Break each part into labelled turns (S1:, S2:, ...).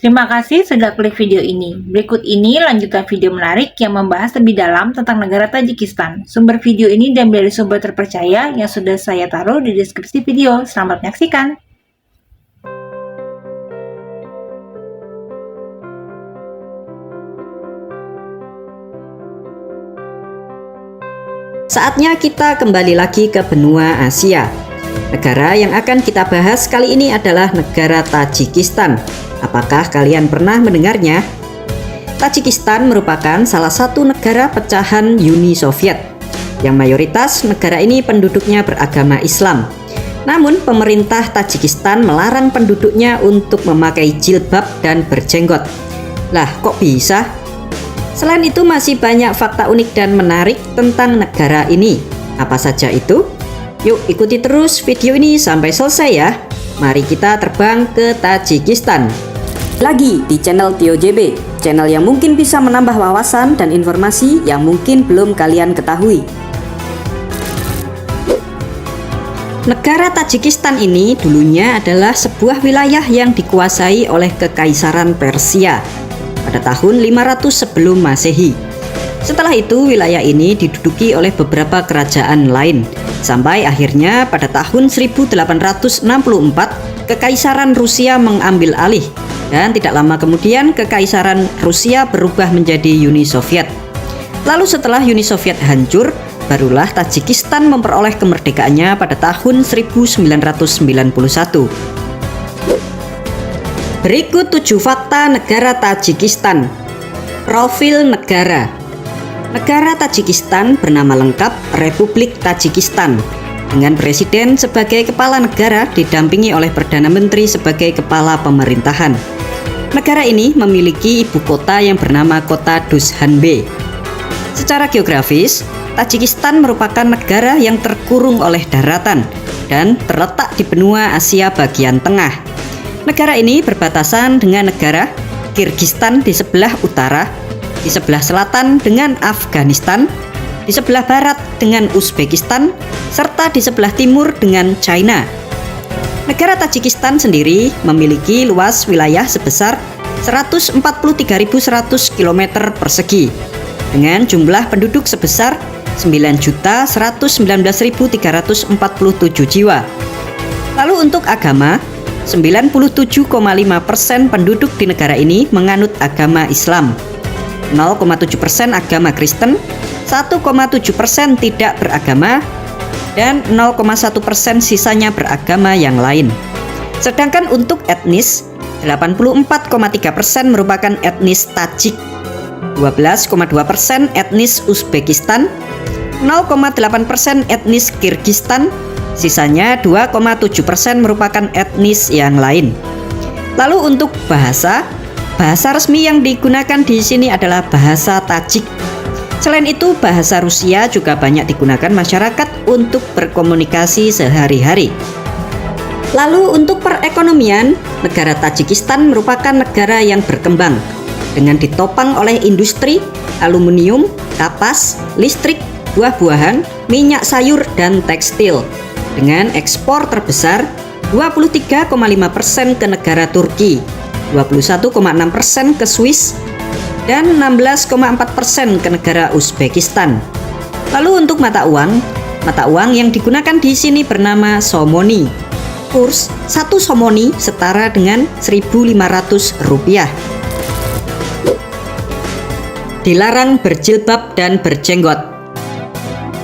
S1: Terima kasih sudah klik video ini. Berikut ini lanjutan video menarik yang membahas lebih dalam tentang negara Tajikistan. Sumber video ini diambil dari sumber terpercaya yang sudah saya taruh di deskripsi video. Selamat menyaksikan.
S2: Saatnya kita kembali lagi ke benua Asia. Negara yang akan kita bahas kali ini adalah negara Tajikistan. Apakah kalian pernah mendengarnya? Tajikistan merupakan salah satu negara pecahan Uni Soviet, yang mayoritas negara ini penduduknya beragama Islam. Namun pemerintah Tajikistan melarang penduduknya untuk memakai jilbab dan berjenggot. Lah, kok bisa? Selain itu masih banyak fakta unik dan menarik tentang negara ini. Apa saja itu? Yuk ikuti terus video ini sampai selesai ya. Mari kita terbang ke Tajikistan. Lagi di channel Tio JB, channel yang mungkin bisa menambah wawasan dan informasi yang mungkin belum kalian ketahui. Negara Tajikistan ini dulunya adalah sebuah wilayah yang dikuasai oleh Kekaisaran Persia pada tahun 500 sebelum Masehi. Setelah itu wilayah ini diduduki oleh beberapa kerajaan lain, sampai akhirnya pada tahun 1864 Kekaisaran Rusia mengambil alih, dan tidak lama kemudian Kekaisaran Rusia berubah menjadi Uni Soviet. Lalu setelah Uni Soviet hancur, barulah Tajikistan memperoleh kemerdekaannya pada tahun 1991. Berikut 7 fakta negara Tajikistan. Profil negara. Negara Tajikistan bernama lengkap Republik Tajikistan, dengan presiden sebagai kepala negara didampingi oleh Perdana Menteri sebagai kepala pemerintahan. Negara ini memiliki ibu kota yang bernama kota Dushanbe. Secara geografis, Tajikistan merupakan negara yang terkurung oleh daratan dan terletak di benua Asia bagian tengah. Negara ini berbatasan dengan negara Kirgistan di sebelah utara, di sebelah selatan dengan Afghanistan, di sebelah barat dengan Uzbekistan, serta di sebelah timur dengan China. Negara Tajikistan sendiri memiliki luas wilayah sebesar 143.100 km persegi, dengan jumlah penduduk sebesar 9.119.347 jiwa. Lalu untuk agama, 97,5% penduduk di negara ini menganut agama Islam, 0,7% agama Kristen, 1,7% tidak beragama, dan 0,1% sisanya beragama yang lain. Sedangkan untuk etnis, 84,3% merupakan etnis Tajik, 12,2% etnis Uzbekistan, 0,8% etnis Kirgistan, sisanya 2,7% merupakan etnis yang lain. Lalu untuk bahasa resmi yang digunakan di sini adalah bahasa Tajik. Selain itu, bahasa Rusia juga banyak digunakan masyarakat untuk berkomunikasi sehari-hari. Lalu untuk perekonomian, negara Tajikistan merupakan negara yang berkembang dengan ditopang oleh industri, aluminium, kapas, listrik, buah-buahan, minyak sayur, dan tekstil, dengan ekspor terbesar 23,5% ke negara Turki, 21,6% ke Swiss, dan 16,4% ke negara Uzbekistan. Lalu untuk mata uang yang digunakan di sini bernama somoni. Kurs 1 somoni setara dengan 1.500 rupiah. Dilarang berjilbab dan berjenggot.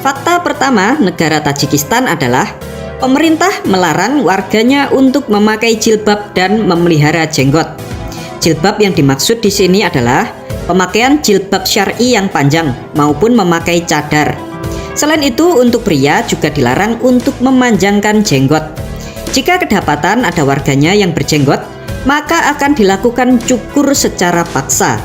S2: Fakta pertama negara Tajikistan adalah pemerintah melarang warganya untuk memakai jilbab dan memelihara jenggot. Jilbab yang dimaksud di sini adalah pemakaian jilbab syar'i yang panjang maupun memakai cadar. Selain itu, untuk pria juga dilarang untuk memanjangkan jenggot. Jika kedapatan ada warganya yang berjenggot, maka akan dilakukan cukur secara paksa.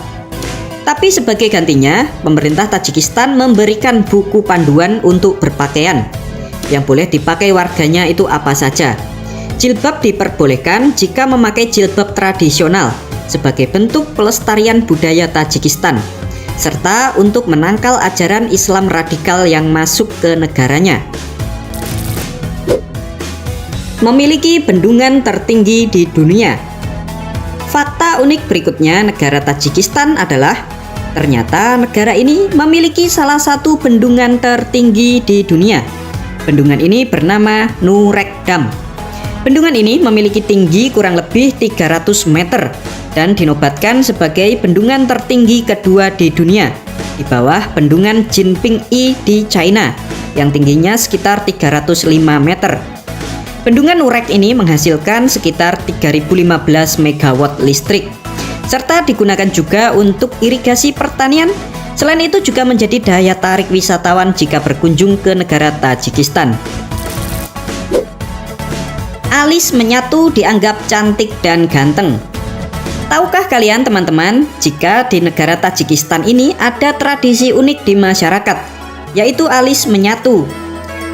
S2: Tapi sebagai gantinya, pemerintah Tajikistan memberikan buku panduan untuk berpakaian. Yang boleh dipakai warganya itu apa saja. Jilbab diperbolehkan jika memakai jilbab tradisional sebagai bentuk pelestarian budaya Tajikistan, serta untuk menangkal ajaran Islam radikal yang masuk ke negaranya. Memiliki bendungan tertinggi di dunia. Fakta Fakta unik berikutnya negara Tajikistan adalah ternyata negara ini memiliki salah satu bendungan tertinggi di dunia. Bendungan ini bernama Nurek Dam. Bendungan ini memiliki tinggi kurang lebih 300 meter dan dinobatkan sebagai bendungan tertinggi kedua di dunia, di bawah bendungan Jinping-I di China yang tingginya sekitar 305 meter. Bendungan Nurek ini menghasilkan sekitar 3015 megawatt listrik, serta digunakan juga untuk irigasi pertanian. Selain itu juga menjadi daya tarik wisatawan jika berkunjung ke negara Tajikistan. Alis menyatu dianggap cantik dan ganteng. Tahukah kalian teman-teman, jika di negara Tajikistan ini ada tradisi unik di masyarakat, yaitu alis menyatu.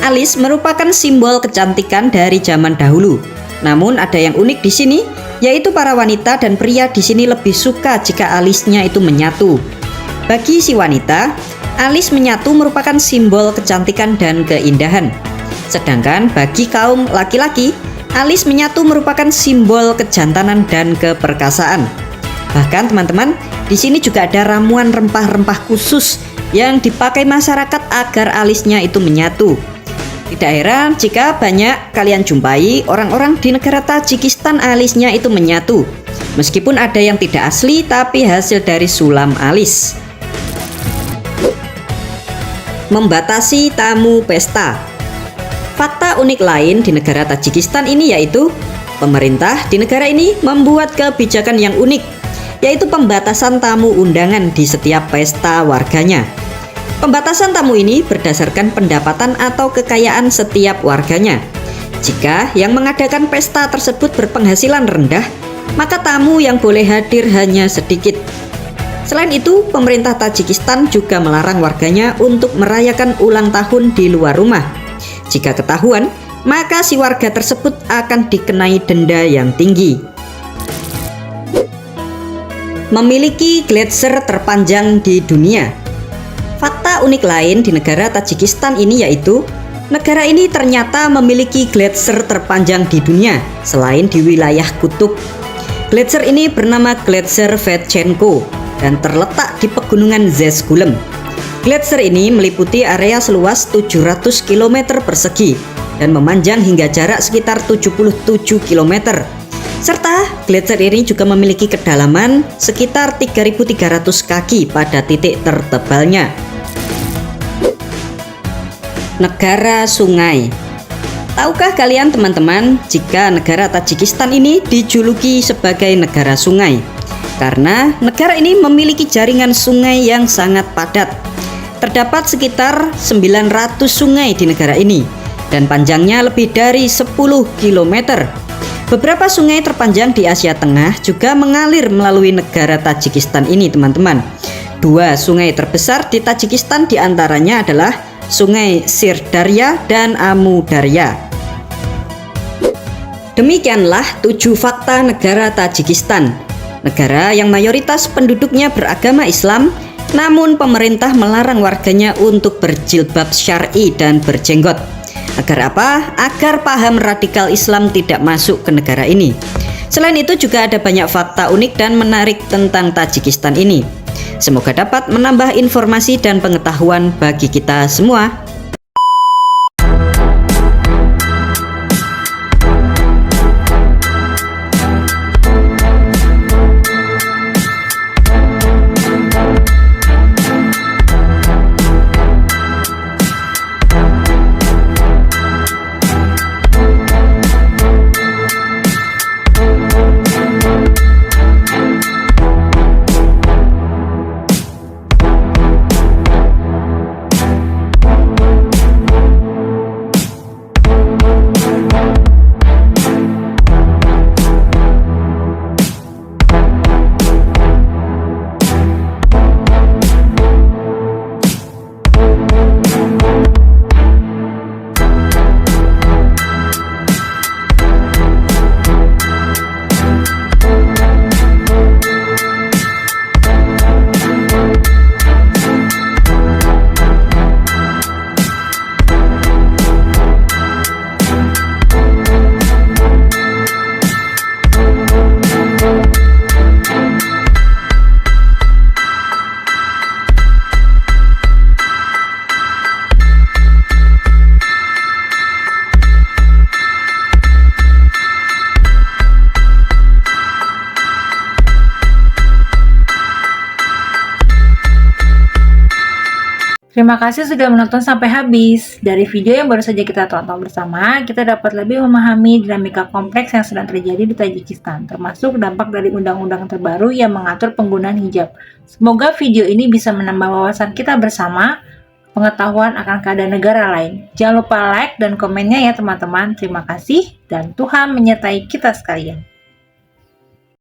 S2: Alis merupakan simbol kecantikan dari zaman dahulu. Namun ada yang unik di sini, yaitu para wanita dan pria di sini lebih suka jika alisnya itu menyatu. Bagi si wanita, alis menyatu merupakan simbol kecantikan dan keindahan. Sedangkan bagi kaum laki-laki, alis menyatu merupakan simbol kejantanan dan keperkasaan. Bahkan teman-teman, di sini juga ada ramuan rempah-rempah khusus yang dipakai masyarakat agar alisnya itu menyatu. Tidak heran jika banyak kalian jumpai orang-orang di negara Tajikistan alisnya itu menyatu. Meskipun ada yang tidak asli tapi hasil dari sulam alis. Membatasi tamu pesta. Fakta unik lain di negara Tajikistan ini yaitu pemerintah di negara ini membuat kebijakan yang unik, yaitu pembatasan tamu undangan di setiap pesta warganya. Pembatasan tamu ini berdasarkan pendapatan atau kekayaan setiap warganya. Jika yang mengadakan pesta tersebut berpenghasilan rendah, maka tamu yang boleh hadir hanya sedikit. Selain itu, pemerintah Tajikistan juga melarang warganya untuk merayakan ulang tahun di luar rumah. Jika ketahuan, maka si warga tersebut akan dikenai denda yang tinggi. Memiliki gletser terpanjang di dunia. Fakta unik lain di negara Tajikistan ini yaitu negara ini ternyata memiliki gletser terpanjang di dunia selain di wilayah kutub. Gletser ini bernama Gletser Vetchenko dan terletak di pegunungan Zesgulem. Gletser ini meliputi area seluas 700 km persegi dan memanjang hingga jarak sekitar 77 km. Serta gletser ini juga memiliki kedalaman sekitar 3.300 kaki pada titik tertebalnya. Negara sungai. Tahukah kalian teman-teman jika negara Tajikistan ini dijuluki sebagai negara sungai? Karena negara ini memiliki jaringan sungai yang sangat padat. Terdapat sekitar 900 sungai di negara ini dan panjangnya lebih dari 10 km. Beberapa sungai terpanjang di Asia Tengah juga mengalir melalui negara Tajikistan ini teman-teman. Dua sungai terbesar di Tajikistan diantaranya adalah Sungai Sirdarya dan Amudarya. Demikianlah 7 fakta negara Tajikistan. Negara yang mayoritas penduduknya beragama Islam, namun pemerintah melarang warganya untuk berjilbab syar'i dan berjenggot. Agar apa? Agar paham radikal Islam tidak masuk ke negara ini. Selain itu juga ada banyak fakta unik dan menarik tentang Tajikistan ini. Semoga dapat menambah informasi dan pengetahuan bagi kita semua.
S1: Terima kasih sudah menonton sampai habis. Dari video yang baru saja kita tonton bersama, kita dapat lebih memahami dinamika kompleks yang sedang terjadi di Tajikistan, termasuk dampak dari undang-undang terbaru yang mengatur penggunaan hijab. Semoga video ini bisa menambah wawasan kita bersama, pengetahuan akan keadaan negara lain. Jangan lupa like dan komennya ya teman-teman. Terima kasih dan Tuhan menyertai kita sekalian.